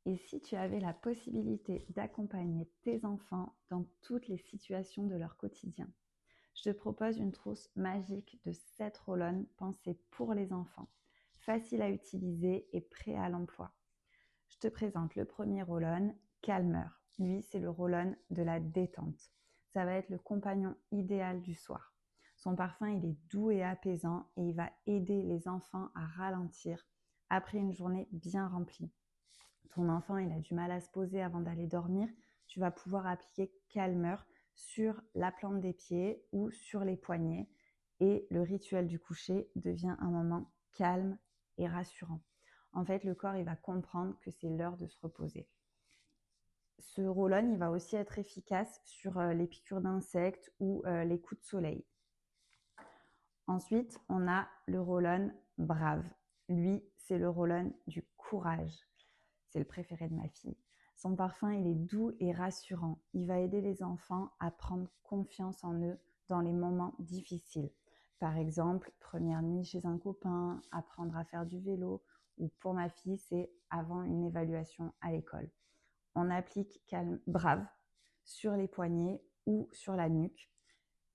Et si tu avais la possibilité d'accompagner tes enfants dans toutes les situations de leur quotidien? Je te propose une trousse magique de 7 roll-on pensée pour les enfants, facile à utiliser et prêt à l'emploi. Je te présente le premier roll-on, Calmer. Lui, c'est le roll-on de la détente. Ça va être le compagnon idéal du soir. Son parfum, il est doux et apaisant et il va aider les enfants à ralentir après une journée bien remplie. Ton enfant, il a du mal à se poser avant d'aller dormir, tu vas pouvoir appliquer Calmer sur la plante des pieds ou sur les poignets et le rituel du coucher devient un moment calme et rassurant. En fait, le corps, il va comprendre que c'est l'heure de se reposer. Ce roll-on, il va aussi être efficace sur les piqûres d'insectes ou les coups de soleil. Ensuite, on a le roll-on Brave. Lui, c'est le roll-on du courage. C'est le préféré de ma fille. Son parfum, il est doux et rassurant. Il va aider les enfants à prendre confiance en eux dans les moments difficiles. Par exemple, première nuit chez un copain, apprendre à faire du vélo, ou pour ma fille, c'est avant une évaluation à l'école. On applique Calme Brave sur les poignets ou sur la nuque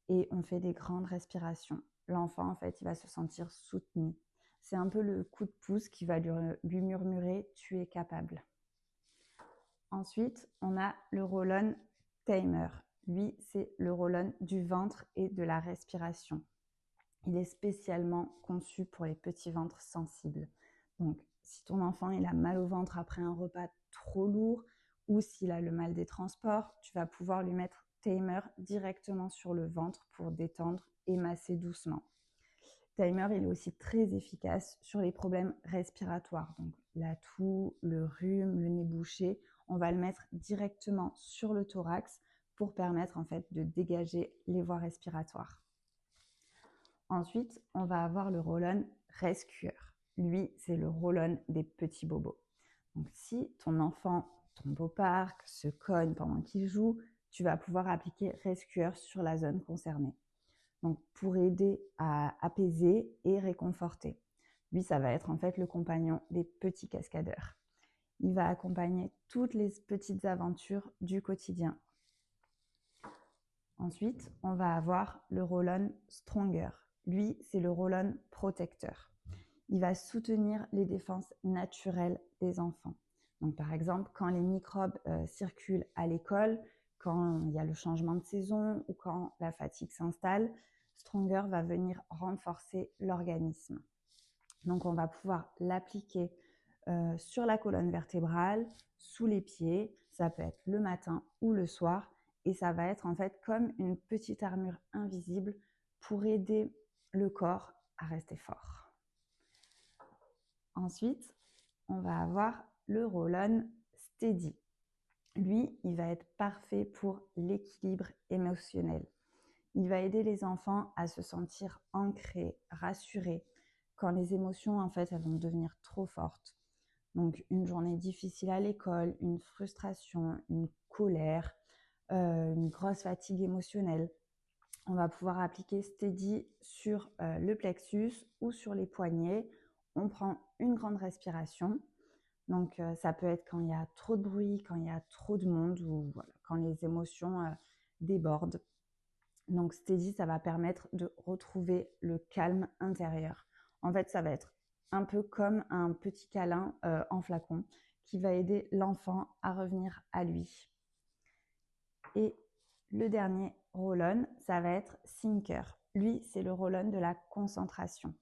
et on fait des grandes respirations. L'enfant, en fait, il va se sentir soutenu. C'est un peu le coup de pouce qui va lui murmurer « tu es capable ». Ensuite, on a le roll-on Tamer. Lui, c'est le roll-on du ventre et de la respiration. Il est spécialement conçu pour les petits ventres sensibles. Donc, si ton enfant il a mal au ventre après un repas trop lourd ou s'il a le mal des transports, tu vas pouvoir lui mettre Tamer directement sur le ventre pour détendre et masser doucement. Tamer, il est aussi très efficace sur les problèmes respiratoires, donc la toux, le rhume, le nez bouché. On va le mettre directement sur le thorax pour permettre en fait de dégager les voies respiratoires. Ensuite, on va avoir le roll-on rescueur. Lui, c'est le roll-on des petits bobos. Donc, si ton enfant tombe au parc, se cogne pendant qu'il joue, tu vas pouvoir appliquer rescueur sur la zone concernée. Donc, pour aider à apaiser et réconforter. Lui, ça va être en fait le compagnon des petits cascadeurs. Il va accompagner toutes les petites aventures du quotidien. Ensuite, on va avoir le roll-on Stronger. Lui, c'est le roll-on protecteur. Il va soutenir les défenses naturelles des enfants. Donc, par exemple, quand les microbes circulent à l'école, quand il y a le changement de saison ou quand la fatigue s'installe, Stronger va venir renforcer l'organisme. Donc, on va pouvoir l'appliquer sur la colonne vertébrale, sous les pieds. Ça peut être le matin ou le soir. Et ça va être en fait comme une petite armure invisible pour aider le corps à rester fort. Ensuite, on va avoir le roll-on Steady. Lui, il va être parfait pour l'équilibre émotionnel. Il va aider les enfants à se sentir ancrés, rassurés, quand les émotions, en fait, elles vont devenir trop fortes. Donc, une journée difficile à l'école, une frustration, une colère, une grosse fatigue émotionnelle. On va pouvoir appliquer Steady sur le plexus ou sur les poignets. On prend une grande respiration. Donc, ça peut être quand il y a trop de bruit, quand il y a trop de monde ou voilà, quand les émotions débordent. Donc, Steady, ça va permettre de retrouver le calme intérieur. En fait, ça va être un peu comme un petit câlin en flacon qui va aider l'enfant à revenir à lui. Et le dernier roll-on, ça va être Thinker. Lui, c'est le roll-on de la concentration.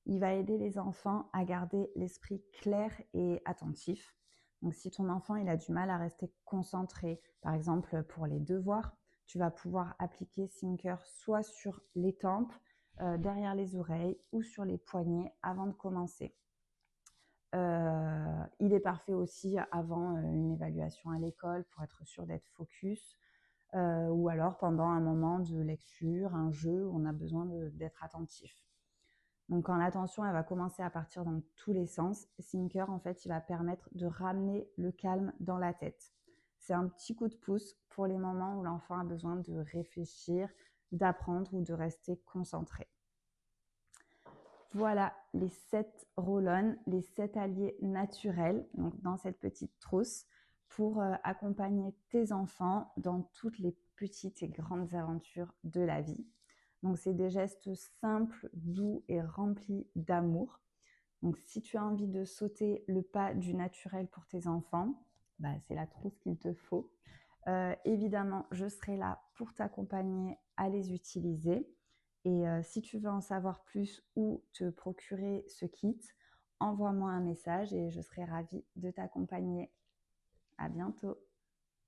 Il va aider les enfants à garder l'esprit clair et attentif. Donc, si ton enfant il a du mal à rester concentré, par exemple pour les devoirs, tu vas pouvoir appliquer Thinker soit sur les tempes, derrière les oreilles ou sur les poignets avant de commencer. Il est parfait aussi avant une évaluation à l'école pour être sûr d'être focus. Ou alors pendant un moment de lecture, un jeu où on a besoin d'être attentif. Donc quand l'attention elle va commencer à partir dans tous les sens, Thinker en fait il va permettre de ramener le calme dans la tête. C'est un petit coup de pouce pour les moments où l'enfant a besoin de réfléchir, d'apprendre ou de rester concentré. Voilà les 7 roll-on, les 7 alliés naturels donc dans cette petite trousse pour accompagner tes enfants dans toutes les petites et grandes aventures de la vie. Donc, c'est des gestes simples, doux et remplis d'amour. Donc, si tu as envie de sauter le pas du naturel pour tes enfants, c'est la trousse qu'il te faut. Évidemment, je serai là pour t'accompagner à les utiliser. Et si tu veux en savoir plus ou te procurer ce kit, envoie-moi un message et je serai ravie de t'accompagner. À bientôt.